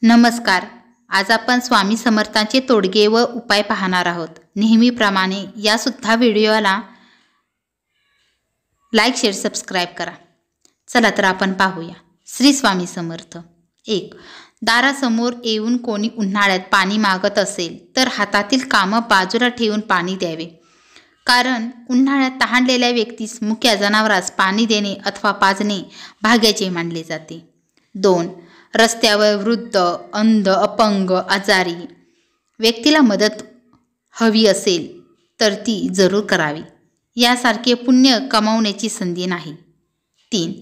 नमस्कार. आज आपण स्वामी समर्थांचे तोडगे व उपाय पाहणार आहोत. नेहमीप्रमाणे या सुद्धा व्हिडिओला लाईक, शेअर, सबस्क्राईब करा. चला तर आपण पाहूया. श्री स्वामी समर्थ. 1. दारासमोर येऊन कोणी उन्हाळ्यात पाणी मागत असेल तर हातातील कामं बाजूला ठेवून पाणी द्यावे. कारण उन्हाळ्यात तहानलेल्या व्यक्तीस मुक्या जनावरास पाणी देणे अथवा पाजणे भाग्याचे मानले जाते. 2. रस्त्यावर वृद्ध, अंध, अपंग, आजारी व्यक्तीला मदत हवी असेल तर ती जरूर करावी. यासारखे पुण्य कमावण्याची संधी नाही. 3.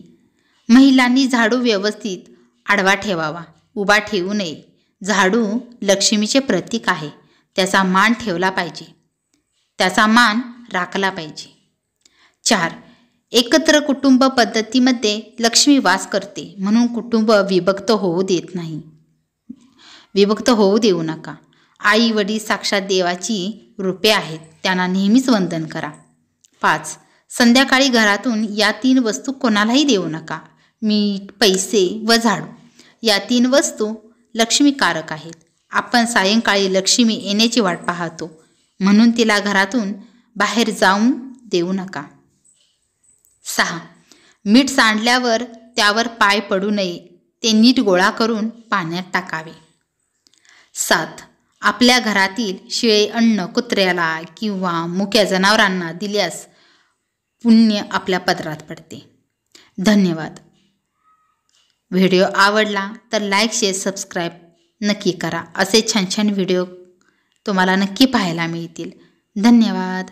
महिलांनी झाडू व्यवस्थित आडवा ठेवावा, उभा ठेवू नये. झाडू लक्ष्मीचे प्रतीक आहे. त्याचा मान ठेवला पाहिजे, त्याचा मान राखला पाहिजे. 4. एकत्र कुटुंब पद्धतीमध्ये लक्ष्मी वास करते, म्हणून कुटुंब विभक्त होऊ देत नाही, विभक्त होऊ देऊ नका. आई वडील साक्षात देवाची रूपे आहेत, त्यांना नेहमीच वंदन करा. 5. संध्याकाळी घरातून या 3 वस्तू कोणालाही देऊ नका. मीठ, पैसे व झाडू या 3 वस्तू लक्ष्मीकारक आहेत. आपण सायंकाळी लक्ष्मी येण्याची वाट पाहतो, म्हणून तिला घरातून बाहेर जाऊन देऊ नका. 6. मीठ सांडल्यावर त्यावर पाय पडू नये, ते नीट गोळा करून पाण्यात टाकावे. 7. आपल्या घरातील शिळे अन्न कुत्र्याला किंवा मुक्या जनावरांना दिल्यास पुण्य आपल्या पदरात पडते. धन्यवाद. व्हिडिओ आवडला तर लाईक, शेअर, सबस्क्राईब नक्की करा. असे छान छान व्हिडिओ तुम्हाला नक्की पाहायला मिळतील. धन्यवाद.